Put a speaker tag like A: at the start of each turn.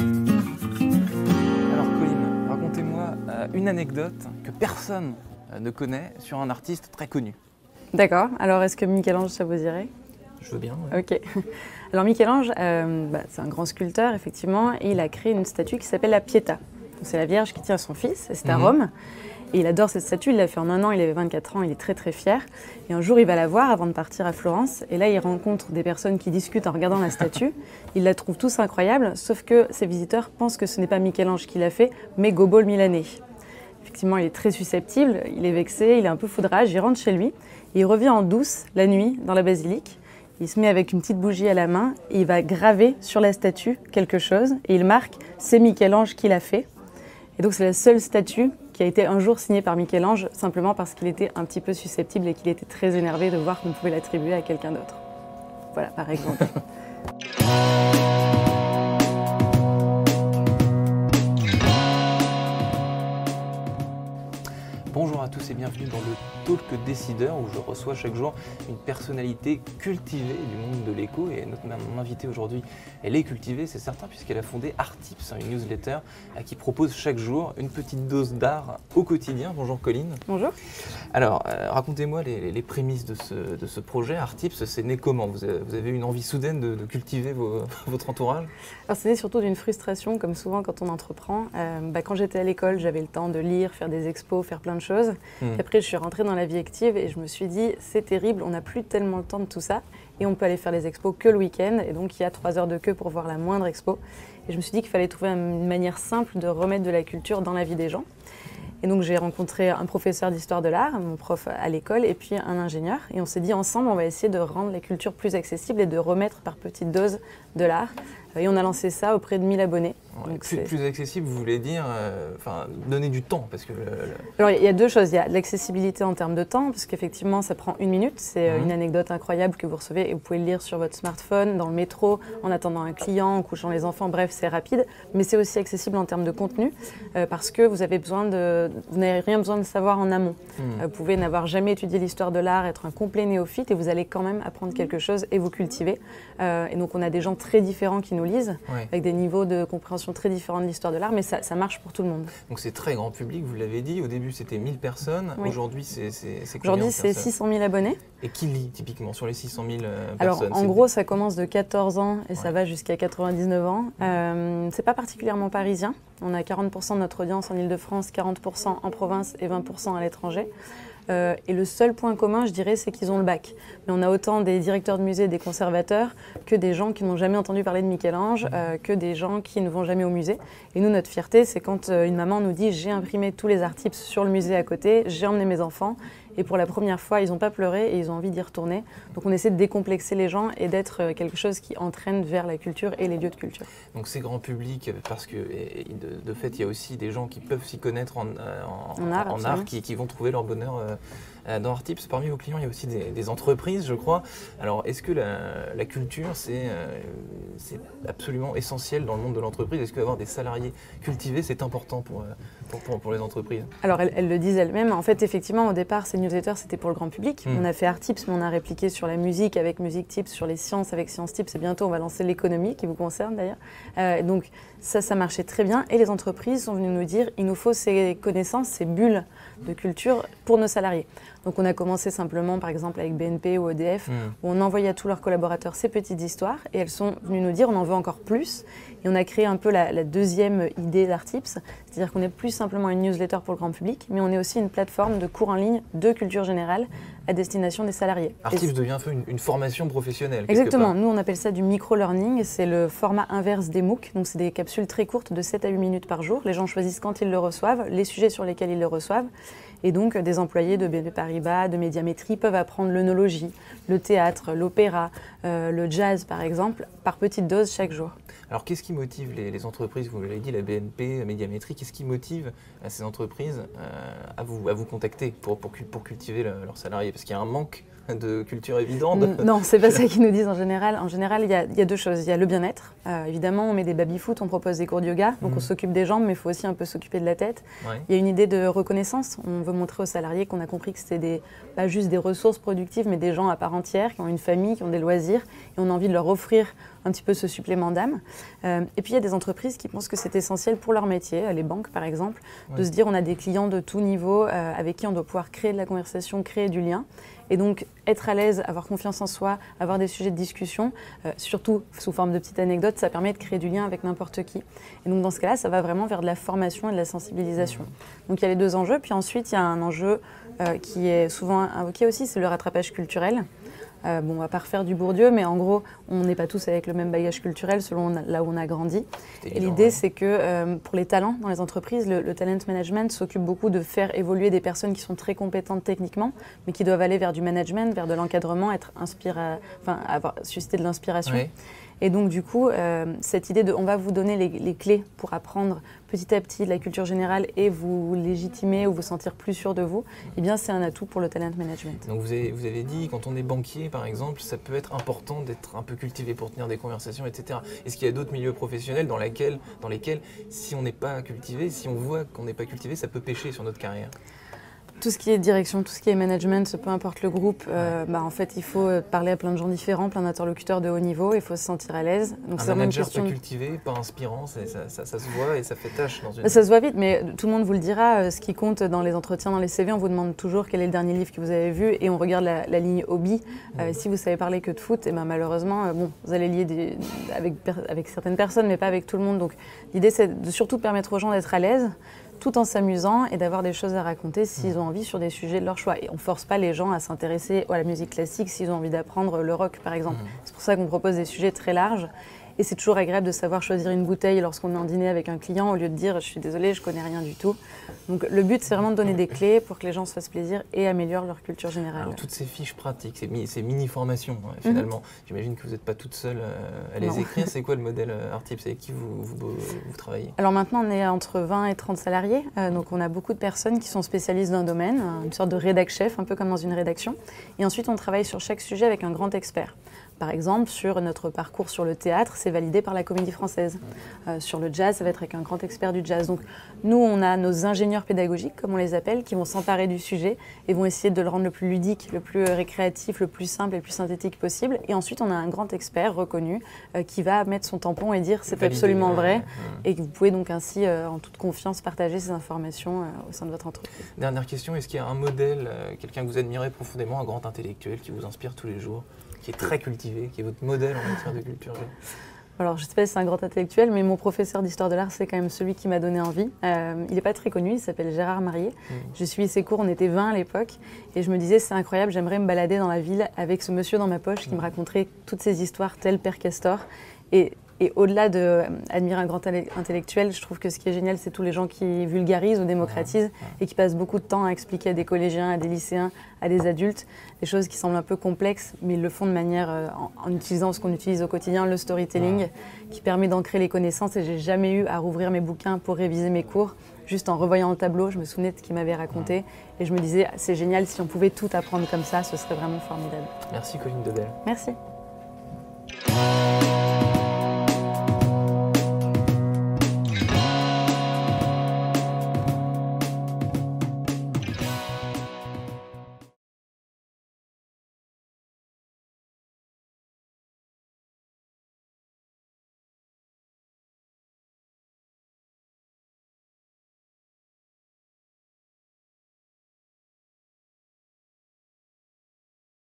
A: Alors Colline, racontez-moi une anecdote que personne ne connaît sur un artiste très connu.
B: D'accord. Alors, est-ce que Michel-Ange, ça vous dirait?
A: Je veux bien. Ouais.
B: Ok. Alors, Michel-Ange, c'est un grand sculpteur, effectivement, et il a créé une statue qui s'appelle la Pietà. C'est la Vierge qui tient son fils, et c'est à Rome. Et il adore cette statue, il l'a fait en un an, il avait 24 ans, il est très très fier. Et un jour, il va la voir avant de partir à Florence, et là, il rencontre des personnes qui discutent en regardant la statue. Ils la trouvent tous incroyable, sauf que ses visiteurs pensent que ce n'est pas Michel-Ange qui l'a fait, mais Gobbo le Milanais. Effectivement, il est très susceptible, il est vexé, il est un peu foudrage, il rentre chez lui, et il revient en douce, la nuit, dans la basilique. Il se met avec une petite bougie à la main, et il va graver sur la statue quelque chose, et il marque « c'est Michel-Ange qui l'a fait ». Et donc c'est la seule statue qui a été un jour signée par Michel-Ange, simplement parce qu'il était un petit peu susceptible et qu'il était très énervé de voir qu'on pouvait l'attribuer à quelqu'un d'autre. Voilà, par exemple.
A: Bonjour à tous et bienvenue dans le Talk Décideur où je reçois chaque jour une personnalité cultivée du monde de l'éco et mon invitée aujourd'hui, elle est cultivée, c'est certain, puisqu'elle a fondé Arttips, une newsletter qui propose chaque jour une petite dose d'art au quotidien. Bonjour Colline.
B: Bonjour.
A: Alors, racontez-moi les prémices de ce projet. Arttips, c'est né comment? Vous avez eu une envie soudaine de cultiver votre entourage?
B: Alors c'est né surtout d'une frustration, comme souvent quand on entreprend. Quand j'étais à l'école, j'avais le temps de lire, faire des expos, faire plein de choses. Puis après, je suis rentrée dans la vie active et je me suis dit, c'est terrible, on n'a plus tellement le temps de tout ça et on peut aller faire les expos que le week-end. Et donc, il y a 3 heures de queue pour voir la moindre expo. Et je me suis dit qu'il fallait trouver une manière simple de remettre de la culture dans la vie des gens. Et donc, j'ai rencontré un professeur d'histoire de l'art, mon prof à l'école, et puis un ingénieur. Et on s'est dit ensemble, on va essayer de rendre la culture plus accessible et de remettre par petites doses de l'art. Et on a lancé ça auprès de 1000 abonnés.
A: Ouais, donc plus accessible, vous voulez dire donner du temps parce que
B: Alors il y a deux choses, il y a l'accessibilité en termes de temps, parce qu'effectivement ça prend 1 minute, c'est une anecdote incroyable que vous recevez et vous pouvez le lire sur votre smartphone, dans le métro, en attendant un client, en couchant les enfants, bref c'est rapide, mais c'est aussi accessible en termes de contenu, parce que vous n'avez rien besoin de savoir en amont. Vous pouvez n'avoir jamais étudié l'histoire de l'art, être un complet néophyte et vous allez quand même apprendre quelque chose et vous cultiver. Et donc on a des gens très différents qui nous lisent, avec des niveaux de compréhension très différents de l'histoire de l'art, mais ça marche pour tout le monde.
A: Donc c'est très grand public, vous l'avez dit, au début c'était 1000 personnes, aujourd'hui c'est combien?
B: Aujourd'hui c'est 600 000 abonnés.
A: Et qui lit typiquement sur les 600 000
B: Alors
A: personnes?
B: en gros ça commence de 14 ans et ça va jusqu'à 99 ans. C'est pas particulièrement parisien, on a 40% de notre audience en Ile-de-France, 40% en province et 20% à l'étranger. Et le seul point commun, je dirais, c'est qu'ils ont le bac. Mais on a autant des directeurs de musée, des conservateurs, que des gens qui n'ont jamais entendu parler de Michel-Ange, que des gens qui ne vont jamais au musée. Et nous, notre fierté, c'est quand une maman nous dit « j'ai imprimé tous les Arttips sur le musée à côté, j'ai emmené mes enfants ». Et pour la première fois, ils n'ont pas pleuré et ils ont envie d'y retourner. Donc on essaie de décomplexer les gens et d'être quelque chose qui entraîne vers la culture et les lieux de culture.
A: Donc c'est grand public parce que de fait, il y a aussi des gens qui peuvent s'y connaître en art qui vont trouver leur bonheur dans Arttips. Parmi vos clients, il y a aussi des entreprises, je crois. Alors est-ce que la culture, c'est absolument essentiel dans le monde de l'entreprise? Est-ce qu'avoir des salariés cultivés, c'est important pour les entreprises?
B: Alors elles le disent elles-mêmes. En fait, effectivement, au départ, ces newsletters, c'était pour le grand public. On a fait Arttips, mais on a répliqué sur la musique avec Music Tips, sur les sciences avec Science Tips. Et bientôt, on va lancer l'économie, qui vous concerne d'ailleurs. Donc ça marchait très bien. Et les entreprises sont venues nous dire, il nous faut ces connaissances, ces bulles de culture pour nos salariés. Donc on a commencé simplement, par exemple, avec BNP ou EDF, où on envoyait à tous leurs collaborateurs ces petites histoires. Et elles sont venues nous dire, on en veut encore plus. Et on a créé un peu la deuxième idée d'Arttips. C'est-à-dire qu'on n'est plus simplement une newsletter pour le grand public, mais on est aussi une plateforme de cours en ligne de culture générale à destination des salariés.
A: Arttips devient un peu une formation professionnelle.
B: Exactement. Nous, on appelle ça du micro-learning. C'est le format inverse des MOOC. Donc, c'est des capsules très courtes de 7 à 8 minutes par jour. Les gens choisissent quand ils le reçoivent, les sujets sur lesquels ils le reçoivent. Et donc, des employés de BNP Paribas, de Médiamétrie peuvent apprendre l'œnologie, le théâtre, l'opéra, le jazz, par exemple, par petites doses chaque jour.
A: Alors, qu'est-ce qui motive les entreprises? Vous l'avez dit, la BNP, Médiamétrie, qu'est-ce qui motive ces entreprises à vous contacter pour cultiver leurs salariés? Parce qu'il y a un manque de culture évidente.
B: Non, c'est pas ça qu'ils nous disent en général. En général, il y a deux choses. Il y a le bien-être. Évidemment, on met des baby-foot, on propose des cours de yoga, donc on s'occupe des jambes, mais il faut aussi un peu s'occuper de la tête. Ouais. Il y a une idée de reconnaissance. On veut montrer aux salariés qu'on a compris que c'était pas juste des ressources productives, mais des gens à part entière, qui ont une famille, qui ont des loisirs, et on a envie de leur offrir un petit peu ce supplément d'âme. Et puis il y a des entreprises qui pensent que c'est essentiel pour leur métier, les banques par exemple, de se dire on a des clients de tout niveau avec qui on doit pouvoir créer de la conversation, créer du lien. Et donc être à l'aise, avoir confiance en soi, avoir des sujets de discussion, surtout sous forme de petites anecdotes, ça permet de créer du lien avec n'importe qui. Et donc dans ce cas-là, ça va vraiment vers de la formation et de la sensibilisation. Donc il y a les deux enjeux, puis ensuite il y a un enjeu qui est souvent invoqué aussi, c'est le rattrapage culturel. Bon, on ne va pas refaire du Bourdieu, mais en gros, on n'est pas tous avec le même bagage culturel selon là où on a grandi. Et l'idée, c'est que pour les talents dans les entreprises, le talent management s'occupe beaucoup de faire évoluer des personnes qui sont très compétentes techniquement, mais qui doivent aller vers du management, vers de l'encadrement, susciter de l'inspiration. Oui. Et donc, du coup, cette idée de on va vous donner les clés pour apprendre petit à petit de la culture générale et vous légitimer ou vous sentir plus sûr de vous, eh bien, c'est un atout pour le talent management.
A: Donc, vous avez dit, quand on est banquier, par exemple, ça peut être important d'être un peu cultivé pour tenir des conversations, etc. Est-ce qu'il y a d'autres milieux professionnels dans lesquels, si on n'est pas cultivé, si on voit qu'on n'est pas cultivé, ça peut pêcher sur notre carrière ?
B: Tout ce qui est direction, tout ce qui est management, peu importe le groupe, en fait, il faut parler à plein de gens différents, plein d'interlocuteurs de haut niveau, il faut se sentir à l'aise.
A: Donc, un manager pas cultivé, pas inspirant, ça se voit et ça fait tâche dans une...
B: Ça se voit vite, mais tout le monde vous le dira. Ce qui compte dans les entretiens, dans les CV, on vous demande toujours quel est le dernier livre que vous avez vu et on regarde la ligne hobby. Si vous savez parler que de foot, malheureusement, vous allez lier avec certaines personnes, mais pas avec tout le monde. Donc l'idée, c'est de surtout permettre aux gens d'être à l'aise, tout en s'amusant et d'avoir des choses à raconter s'ils ont envie sur des sujets de leur choix. Et on ne force pas les gens à s'intéresser à la musique classique s'ils ont envie d'apprendre le rock, par exemple. C'est pour ça qu'on propose des sujets très larges. Et c'est toujours agréable de savoir choisir une bouteille lorsqu'on est en dîner avec un client au lieu de dire « je suis désolée, je ne connais rien du tout ». Donc le but, c'est vraiment de donner des clés pour que les gens se fassent plaisir et améliorent leur culture générale. Alors,
A: toutes ces fiches pratiques, ces mini-formations, finalement, j'imagine que vous n'êtes pas toute seule à les écrire. C'est quoi le modèle Artips? Avec qui vous travaillez?
B: Alors maintenant, on est entre 20 et 30 salariés. Donc on a beaucoup de personnes qui sont spécialistes d'un domaine, une sorte de rédac-chef, un peu comme dans une rédaction. Et ensuite, on travaille sur chaque sujet avec un grand expert. Par exemple, sur notre parcours sur le théâtre, c'est validé par la Comédie Française. Sur le jazz, ça va être avec un grand expert du jazz. Donc nous, on a nos ingénieurs pédagogiques, comme on les appelle, qui vont s'emparer du sujet et vont essayer de le rendre le plus ludique, le plus récréatif, le plus simple et le plus synthétique possible. Et ensuite, on a un grand expert reconnu qui va mettre son tampon et dire c'est absolument vrai. Et que vous pouvez donc ainsi, en toute confiance, partager ces informations au sein de votre entreprise.
A: Dernière question, est-ce qu'il y a un modèle, quelqu'un que vous admirez profondément, un grand intellectuel qui vous inspire tous les jours, qui est très cultivé, qui est votre modèle en matière de culture?
B: Alors, je ne sais pas si c'est un grand intellectuel, mais mon professeur d'histoire de l'art, c'est quand même celui qui m'a donné envie. Il n'est pas très connu, il s'appelle Gérard Marié. Je suivi ses cours, on était 20 à l'époque, et je me disais, c'est incroyable, j'aimerais me balader dans la ville avec ce monsieur dans ma poche qui me raconterait toutes ces histoires, tel Père Castor. Et au-delà d'admirer un grand intellectuel, je trouve que ce qui est génial, c'est tous les gens qui vulgarisent ou démocratisent et qui passent beaucoup de temps à expliquer à des collégiens, à des lycéens, à des adultes, des choses qui semblent un peu complexes, mais ils le font de manière, en utilisant ce qu'on utilise au quotidien, le storytelling, qui permet d'ancrer les connaissances. Et j'ai jamais eu à rouvrir mes bouquins pour réviser mes cours. Juste en revoyant le tableau, je me souvenais de ce qu'il m'avait raconté. Et je me disais, c'est génial, si on pouvait tout apprendre comme ça, ce serait vraiment formidable.
A: Merci Colline Debelle.
B: Merci.